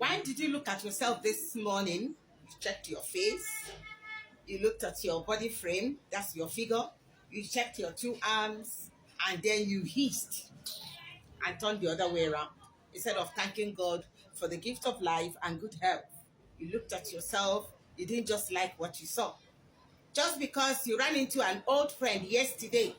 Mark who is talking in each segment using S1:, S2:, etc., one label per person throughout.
S1: Why did you look at yourself this morning? You checked your face, you looked at your body frame, that's your figure, you checked your two arms, and then you hissed and turned the other way around. Instead of thanking God for the gift of life and good health, you looked at yourself, you didn't just like what you saw. Just because you ran into an old friend yesterday,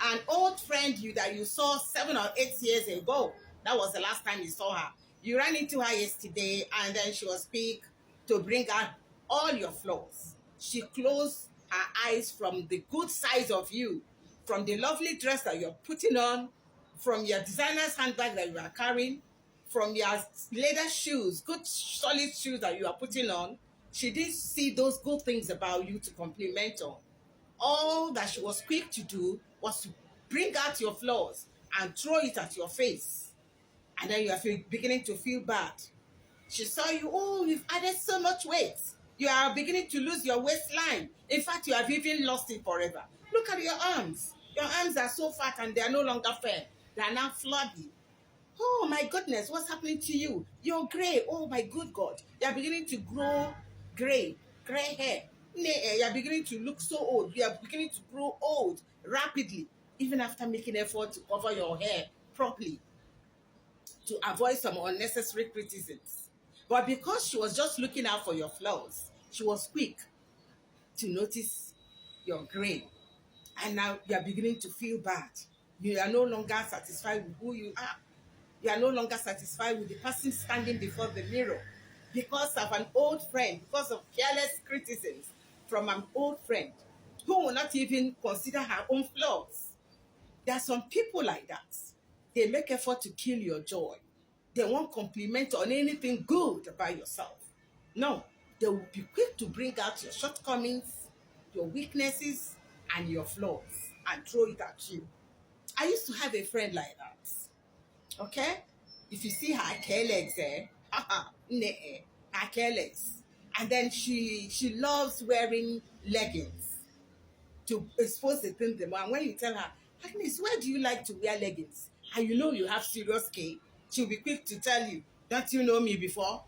S1: an old friend that you saw 7 or 8 years ago. That was the last time you saw her. You ran into her yesterday, and then she was quick to bring out all your flaws. She closed her eyes from the good side of you, from the lovely dress that you're putting on, from your designer's handbag that you are carrying, from your leather shoes, good solid shoes that you are putting on. She did see those good things about you to compliment on. All that she was quick to do was to bring out your flaws and throw it at your face. And then you are beginning to feel bad. She saw you, oh, you've added so much weight. You are beginning to lose your waistline. In fact, you have even lost it forever. Look at your arms. Your arms are so fat and they are no longer firm. They are now flabby. Oh my goodness, what's happening to you? You're gray. Oh my good God. You're beginning to grow gray hair. You're beginning to look so old. You are beginning to grow old rapidly, even after making effort to cover your hair properly to avoid some unnecessary criticisms. But because she was just looking out for your flaws, she was quick to notice your gray. And now you are beginning to feel bad. You are no longer satisfied with who you are. You are no longer satisfied with the person standing before the mirror because of an old friend, because of careless criticisms from an old friend who will not even consider her own flaws. There are some people like that. They make effort to kill your joy. They won't compliment on anything good about yourself. No, they will be quick to bring out your shortcomings, your weaknesses, and your flaws and throw it at you. I used to have a friend like that. Okay? If you see her care legs, her care legs. And then she loves wearing leggings to expose the thing. And when you tell her, Agnes, why do you like to wear leggings? And you know you have serious care, she'll be quick to tell you, don't you know me before?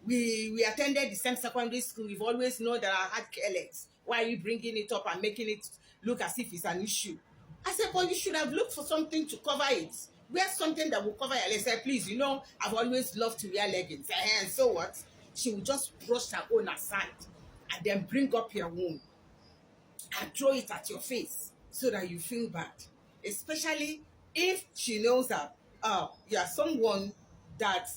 S1: We attended the same secondary school. We've always known that I had care legs. Why are you bringing it up and making it look as if it's an issue? I said, well, you should have looked for something to cover it. Wear something that will cover your legs. I said, please, you know, I've always loved to wear leggings. And so what? She will just brush her own aside and then bring up your own and throw it at your face so that you feel bad. Especially if she knows that you are someone that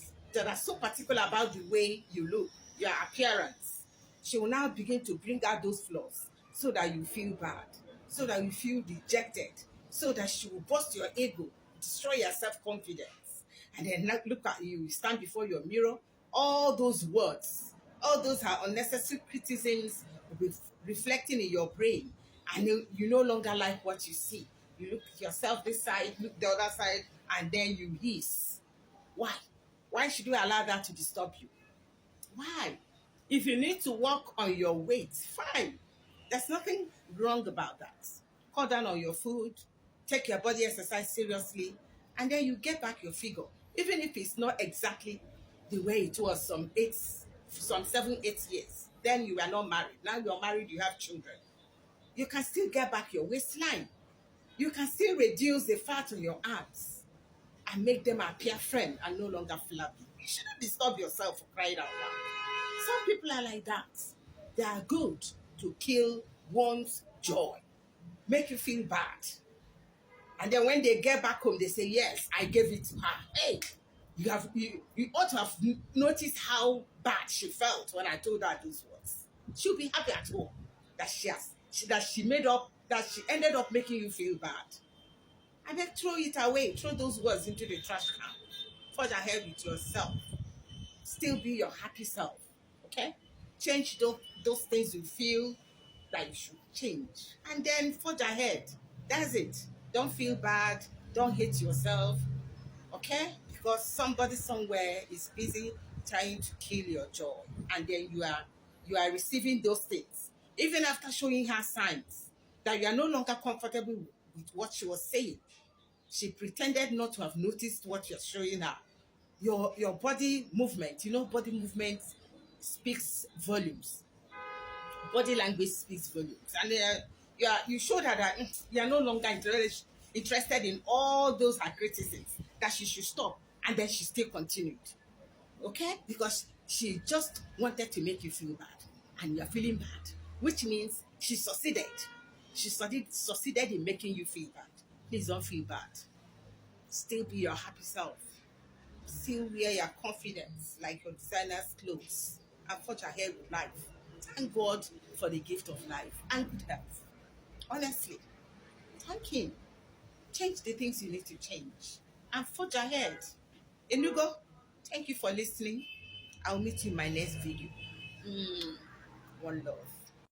S1: are so particular about the way you look, your appearance. She will now begin to bring out those flaws so that you feel bad, so that you feel dejected, so that she will burst your ego, destroy your self-confidence. And then look at you, stand before your mirror, all those words, all those are unnecessary criticisms reflecting in your brain, and you no longer like what you see. You look at yourself this side, look the other side, and then you hiss. Why? Why should you allow that to disturb you? Why? If you need to work on your weight, fine. There's nothing wrong about that. Cut down on your food, take your body exercise seriously, and then you get back your figure. Even if it's not exactly the way it was some 7, 8 years. Then you are not married. Now you're married, you have children. You can still get back your waistline. You can still reduce the fat on your arms and make them appear firm and no longer flabby. You shouldn't disturb yourself for crying out loud. Some people are like that. They are good to kill one's joy, make you feel bad. And then when they get back home, they say, yes, I gave it to her. Hey, you ought to have noticed how bad she felt when I told her those words. She'll be happy at home that she ended up making you feel bad. And then throw it away. Throw those words into the trash can. Forge ahead with yourself. Still be your happy self. Okay? Change those things you feel that you should change. And then forge ahead. That's it. Don't feel bad. Don't hate yourself. Okay? Because somebody somewhere is busy trying to kill your joy. And then you are receiving those things. Even after showing her signs that you are no longer comfortable with what she was saying. She pretended not to have noticed what you're showing her. your body movement, body movement speaks volumes. Body language speaks volumes, and you showed her that you are no longer interested in all those her criticisms, that she should stop, and then she still continued. Okay, because she just wanted to make you feel bad, and you're feeling bad, which means she succeeded. She succeeded in making you feel bad. Please don't feel bad. Still be your happy self. Still wear your confidence like your designer's clothes, and forge ahead with life. Thank God for the gift of life and good health. Honestly, thank Him. Change the things you need to change and forge ahead. Enugo, thank you for listening. I'll meet you in my next video. One love.